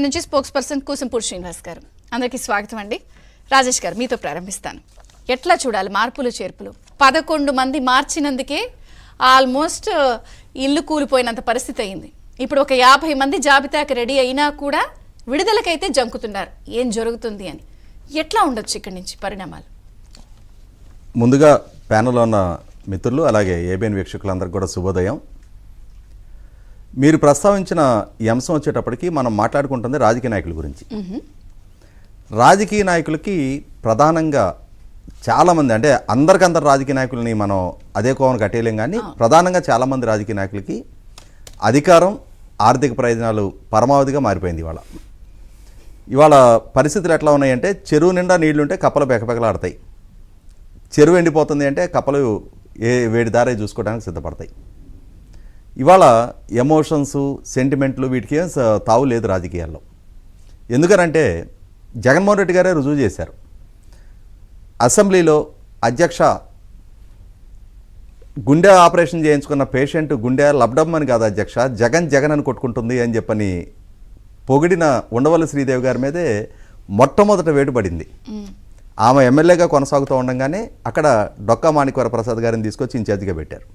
నుంచి spokes person Kusampudi Srinivas గారు, అందరికీ స్వాగతం అండి. రాజేష్ గారు, మీతో ప్రారంభిస్తాను. ఎట్లా చూడాలి మార్పులు చేర్పులు? 11 మంది మార్చినందుకే ఆల్మోస్ట్ ఇల్లు కూలిపోయినంత పరిస్థితి అయింది. ఇప్పుడు ఒక 50 మంది జాబితాకి రెడీ అయినా కూడా విడుదలకైతే జంకుతున్నారు. ఏం జరుగుతుంది అని ఎట్లా ఉండొచ్చు ఇక్కడి నుంచి పరిణామాలు? ముందుగా ప్యానెల్లో ఉన్న మిత్రులు అలాగే ఏబిఎన్ వీక్షకులందరికీ కూడా శుభోదయం. మీరు ప్రస్తావించిన ఈ అంశం వచ్చేటప్పటికి మనం మాట్లాడుకుంటుంది రాజకీయ నాయకుల గురించి. రాజకీయ నాయకులకి ప్రధానంగా చాలామంది, అంటే అందరికందరు రాజకీయ నాయకులని మనం అదే కోవను కట్టేయలేం, కానీ ప్రధానంగా చాలామంది రాజకీయ నాయకులకి అధికారం, ఆర్థిక ప్రయోజనాలు పరమావధిగా మారిపోయింది. ఇవాళ పరిస్థితులు ఎట్లా ఉన్నాయంటే, చెరువు నిండా నీళ్లుంటే కప్పలు బెకబెకలాడతాయి, చెరువు ఎండిపోతుంది అంటే కప్పలు వేడి దారే చూసుకోవడానికి సిద్ధపడతాయి. ఇవాళ ఎమోషన్స్, సెంటిమెంట్లు వీటికి ఏం తావు లేదు రాజకీయాల్లో. ఎందుకనంటే జగన్మోహన్ రెడ్డి గారే రుజువు చేశారు. అసెంబ్లీలో అధ్యక్ష గుండె ఆపరేషన్ చేయించుకున్న పేషెంట్ గుండె లబ్డమ్మని కాదు అధ్యక్ష, జగన్ జగన్ అని కొట్టుకుంటుంది అని చెప్పని పొగిడిన ఉండవల్లి శ్రీదేవి గారి మీదే మొట్టమొదట వేటుపడింది. ఆమె ఎమ్మెల్యేగా కొనసాగుతూ ఉండగానే అక్కడ డొక్కా మాణిక్యవరప్రసాద్ గారిని తీసుకొచ్చి ఇన్ఛార్జిగా పెట్టారు.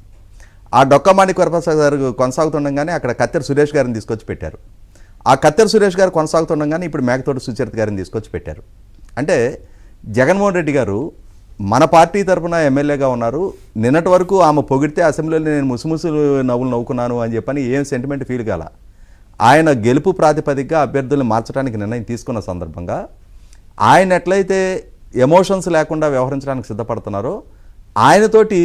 ఆ డొక్కా మాణిక్యవరప్రసాద్ గారు కొనసాగుతుండగానే అక్కడ కత్తెర సురేష్ గారిని తీసుకొచ్చి పెట్టారు. ఆ కత్తెర సురేష్ గారు కొనసాగుతుండగానే ఇప్పుడు మేకతోటి సుచరిత గారిని తీసుకొచ్చి పెట్టారు. అంటే జగన్మోహన్ రెడ్డి గారు మన పార్టీ తరఫున ఎమ్మెల్యేగా ఉన్నారు. నిన్నటి వరకు ఆమె పొగిడితే అసెంబ్లీలో నేను ముసుముసు నవ్వులు నవ్వుకున్నాను అని చెప్పని ఏం సెంటిమెంట్ ఫీల్ కాల. ఆయన గెలుపు ప్రాతిపదికగా అభ్యర్థులను మార్చడానికి నిర్ణయం తీసుకున్న సందర్భంగా ఆయన ఎట్లయితే ఎమోషన్స్ లేకుండా వ్యవహరించడానికి సిద్ధపడుతున్నారో, ఆయనతోటి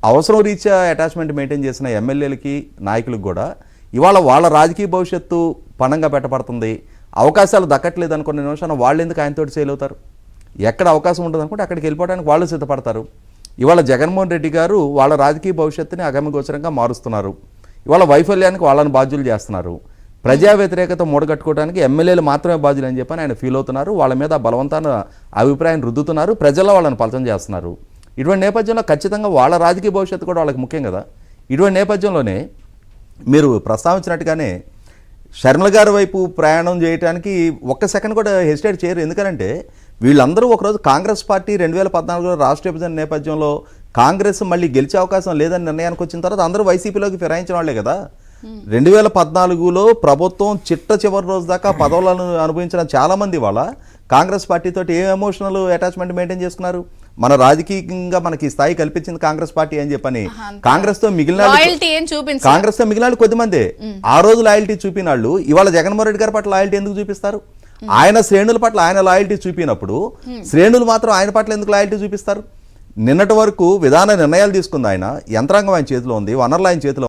అవసరం రీత్యా అటాచ్మెంట్ మెయింటైన్ చేసిన ఎమ్మెల్యేలకి, నాయకులకు కూడా ఇవాళ వాళ్ళ రాజకీయ భవిష్యత్తు పణంగా పెట్టబడుతుంది. అవకాశాలు దక్కట్లేదు అనుకున్న నిమిషాన్ని వాళ్ళు ఎందుకు ఆయనతోటి సేల్ అవుతారు? ఎక్కడ అవకాశం ఉంటుంది అనుకుంటే అక్కడికి వెళ్ళిపోవడానికి వాళ్ళు సిద్ధపడతారు. ఇవాళ జగన్మోహన్ రెడ్డి గారు వాళ్ళ రాజకీయ భవిష్యత్తుని అగమ్యగోచరంగా మారుస్తున్నారు. ఇవాళ వైఫల్యానికి వాళ్ళని బాధ్యులు చేస్తున్నారు. ప్రజా వ్యతిరేకత మూడగట్టుకోవడానికి ఎమ్మెల్యేలు మాత్రమే బాధ్యులు అని చెప్పని ఆయన ఫీల్ అవుతున్నారు. వాళ్ళ మీద బలవంతాన అభిప్రాయం రుద్దుతున్నారు. ప్రజల్లో వాళ్ళని పలచం చేస్తున్నారు. ఇటువంటి నేపథ్యంలో ఖచ్చితంగా వాళ్ళ రాజకీయ భవిష్యత్తు కూడా వాళ్ళకి ముఖ్యం కదా. ఇటువంటి నేపథ్యంలోనే మీరు ప్రస్తావించినట్టుగానే షర్మిల గారి వైపు ప్రయాణం చేయడానికి ఒక్క సెకండ్ కూడా హెసిటేట్ చేయరు. ఎందుకంటే వీళ్ళందరూ ఒకరోజు కాంగ్రెస్ పార్టీ 2014లో రాష్ట్ర విభజన నేపథ్యంలో కాంగ్రెస్ మళ్ళీ గెలిచే అవకాశం లేదని నిర్ణయానికి వచ్చిన తర్వాత అందరూ వైసీపీలోకి ఫిరాయించిన వాళ్ళే కదా. 2014లో ప్రభుత్వం చిట్ట చివరి రోజు దాకా పదవులను అనుభవించిన చాలామంది వాళ్ళ కాంగ్రెస్ పార్టీతో ఏ ఎమోషనల్ అటాచ్మెంట్ మెయింటైన్ చేసుకున్నారు. మన రాజకీయంగా మనకి స్థాయి కల్పించింది కాంగ్రెస్ పార్టీ అని చెప్పని కాంగ్రెస్ తో మిగిలిన కొద్దిమంది ఆ రోజు లాయల్టీ చూపిన వాళ్ళు ఇవాళ జగన్మోహన్ రెడ్డి గారి పట్ల లాయల్టీ ఎందుకు చూపిస్తారు? ఆయన శ్రేణుల పట్ల ఆయన లాయల్టీ చూపినప్పుడు శ్రేణులు మాత్రం ఆయన పట్ల ఎందుకు లాయల్టీ చూపిస్తారు? నిన్నటి వరకు విధాన నిర్ణయాలు తీసుకుంది ఆయన, యంత్రాంగం ఆయన చేతిలో ఉంది, వనరులు ఆయన చేతిలో